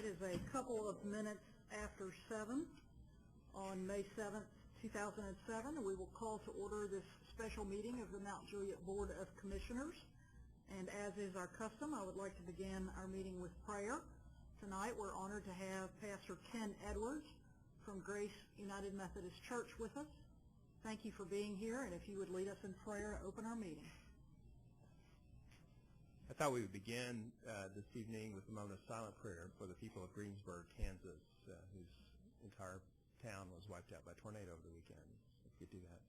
is a couple of minutes after 7 on May 7th, 2007. We will call to order this special meeting of the Mt.Juliet Board of Commissioners. And as is our custom, I would like to begin our meeting with prayer. Tonight we're honored to have Pastor Ken Edwards from Grace United Methodist Church with us. Thank you for being here, and if you would lead us in prayer to open our meeting. I thought we would begin this evening with a moment of silent prayer for the people of Greensburg, Kansas, whose entire town was wiped out by a tornado over the weekend. If we could do that.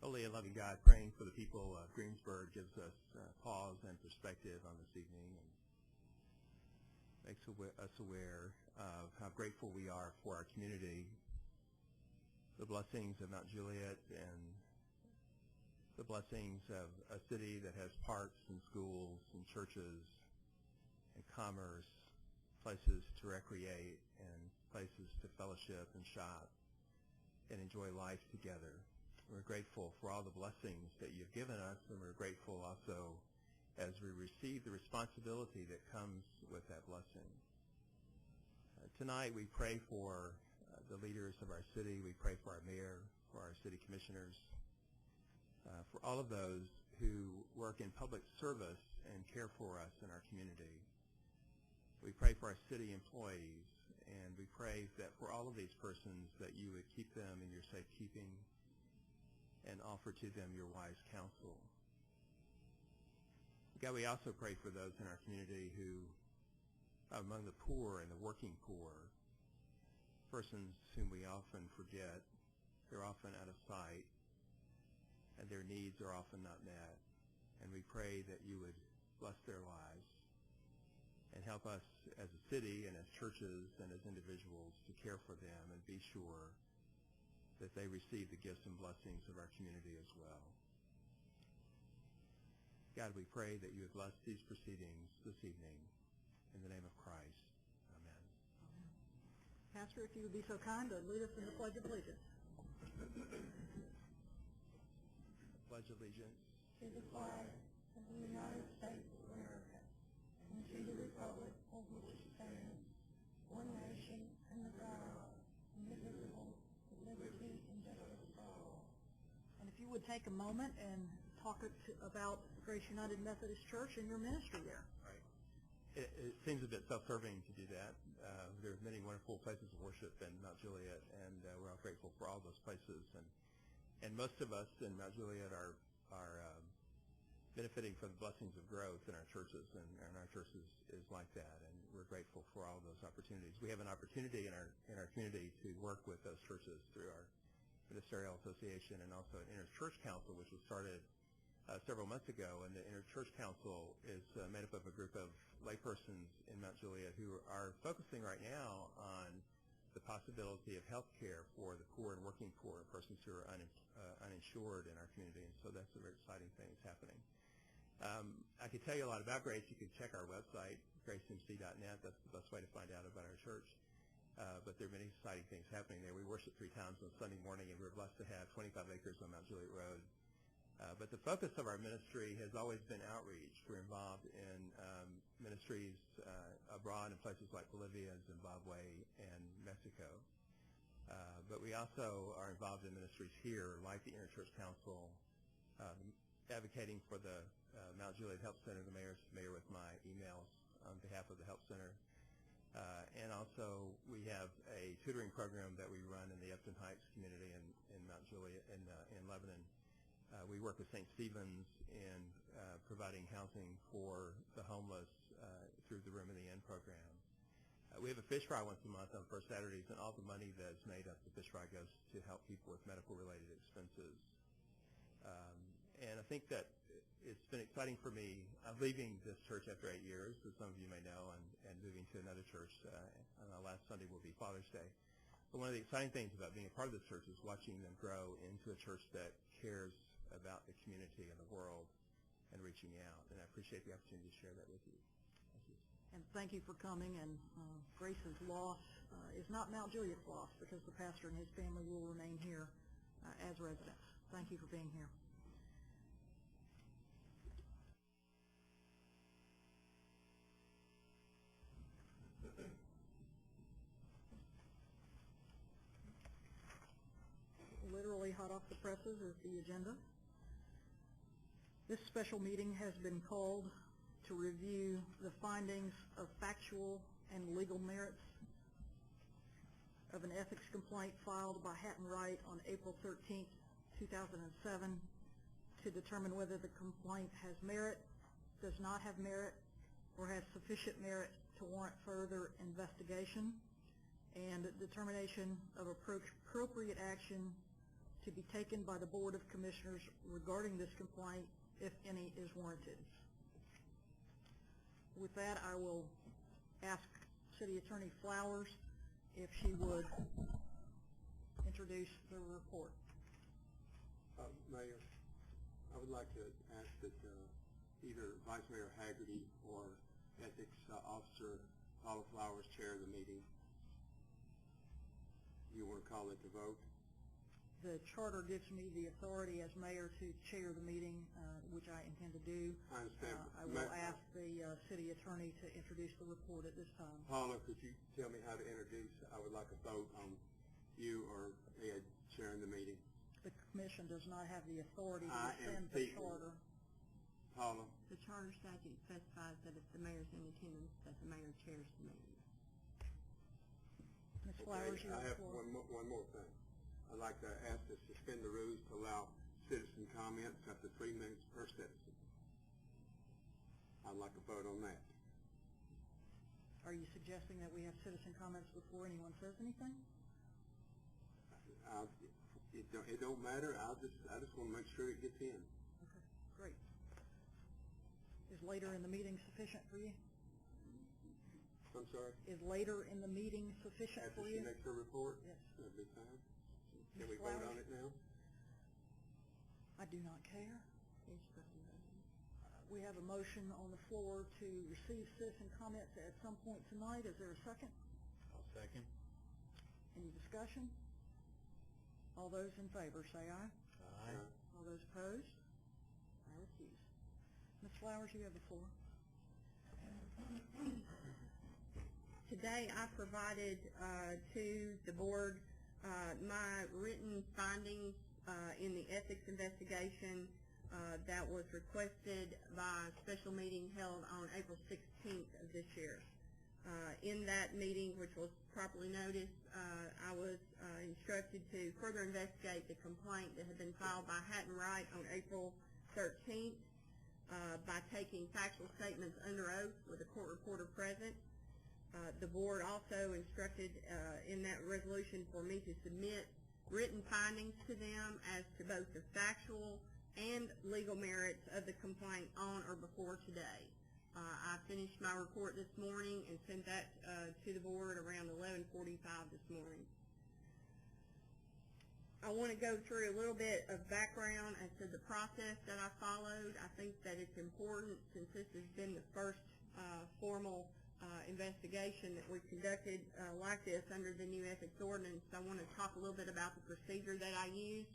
Holy and loving God, praying for the people of Greensburg gives us pause and perspective on this evening and makes us aware of how grateful we are for our community, the blessings of Mt.Juliet, and the blessings of a city that has parks and schools and churches and commerce, places to recreate and places to fellowship and shop and enjoy life together. We're grateful for all the blessings that you've given us, and we're grateful also as we receive the responsibility that comes with that blessing. Tonight we pray for the leaders of our city. We pray for our mayor, for our city commissioners, for all of those who work in public service and care for us in our community. We pray for our city employees, and we pray that for all of these persons that you would keep them in your safekeeping and offer to them your wise counsel. God, we also pray for those in our community who, among the poor and the working poor, persons whom we often forget, they're often out of sight, and their needs are often not met. And we pray that you would bless their lives and help us as a city and as churches and as individuals to care for them and be sure that they receive the gifts and blessings of our community as well. God, we pray that you would bless these proceedings this evening. In the name of Christ, amen. Pastor, if you would be so kind to lead us in the Pledge of Allegiance. Pledge allegiance to the flag of the United States of America and to the republic for which it stands, one nation, under God, indivisible, with liberty and justice for all. And if you would take a moment and talk about Grace United Methodist Church and your ministry there. Right. It seems a bit self-serving to do that. There's many wonderful places of worship in Mt.Juliet, and we're all grateful for all those places. And most of us in Mt.Juliet are benefiting from the blessings of growth in our churches, and our church is like that, and we're grateful for all those opportunities. We have an opportunity in our community to work with those churches through our ministerial association and also an inter-church council, which was started several months ago, and the inter-church council is made up of a group of laypersons in Mt.Juliet who are focusing right now on the possibility of health care for the poor and working poor, persons who are uninsured in our community, and so that's a very exciting thing that's happening. I could tell you a lot about Grace. You can check our website, gracemc.net. That's the best way to find out about our church. But there are many exciting things happening there. We worship 3 times on Sunday morning, and we're blessed to have 25 acres on Mt.Juliet Road. But the focus of our ministry has always been outreach. We're involved in ministries abroad in places like Bolivia, Zimbabwe, and Mexico. But we also are involved in ministries here, like the Inter-Church Council, advocating for the Mt.Juliet Help Center. The mayor with my emails on behalf of the Help Center. And also we have a tutoring program that we run in the Upton Heights community in Mt.Juliet in Lebanon. We work with St. Stephen's in providing housing for the homeless through the Room in the Inn program. We have a fish fry once a month on first Saturdays, and all the money that's made up the fish fry goes to help people with medical-related expenses. And I think that it's been exciting for me. I'm leaving this church after 8 years, as some of you may know, and moving to another church. On our last Sunday will be Father's Day. But one of the exciting things about being a part of this church is watching them grow into a church that cares about the community and the world reaching out. And I appreciate the opportunity to share that with you. Thank you. And thank you for coming. And Grace's loss is not Mt.Juliet's loss, because the pastor and his family will remain here as residents. Thank you for being here. Literally hot off the presses is the agenda. This special meeting has been called to review the findings of factual and legal merits of an ethics complaint filed by Hatton Wright on April 13, 2007, to determine whether the complaint has merit, does not have merit, or has sufficient merit to warrant further investigation, and determination of appropriate action to be taken by the Board of Commissioners regarding this complaint, if any is warranted. With that, I will ask City Attorney Flowers if she would introduce the report. Mayor, I would like to ask that either Vice Mayor Haggerty or Ethics Officer Paula Flowers chair the meeting. You want to call it the vote? The charter gives me the authority as mayor to chair the meeting, which I intend to do. I understand. I will ask the city attorney to introduce the report at this time. Paula, could you tell me how to introduce? I would like a vote on you or Ed chairing the meeting. The commission does not have the authority to I am rescind the speaking. charter. Paula? The charter statute specifies that if the mayor's in attendance, that the mayor chairs the meeting. Ms. Flowers, you I have have the floor. one more thing. I'd like to ask to suspend the rules to allow citizen comments up to 3 minutes per citizen. I'd like a vote on that. Are you suggesting that we have citizen comments before anyone says anything? It don't matter. I just want to make sure it gets in. Okay, great. Is later in the meeting sufficient for you? I'm sorry? Is later in the meeting sufficient After for she you? makes her report? Yes. That'd be fine. Can Ms. we vote Flowers? on it now? I do not care. We have a motion on the floor to receive citizen comments at some point tonight. Is there a second? I'll second. Any discussion? All those in favor say aye. Aye. All those opposed? I refuse. Ms. Flowers, you have the floor. Today I provided to the board my written findings in the ethics investigation that was requested by a special meeting held on April 16th of this year. In that meeting, which was properly noticed, I was instructed to further investigate the complaint that had been filed by Hatton Wright on April 13th by taking factual statements under oath with a court reporter present. The board also instructed in that resolution for me to submit written findings to them as to both the factual and legal merits of the complaint on or before today. I finished my report this morning and sent that to the board around 11:45 this morning. I want to go through a little bit of background as to the process that I followed. I think that it's important, since this has been the first formal investigation that we've conducted like this under the new ethics ordinance. I want to talk a little bit about the procedure that I used.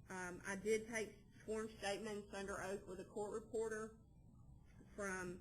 I did take sworn statements under oath with a court reporter from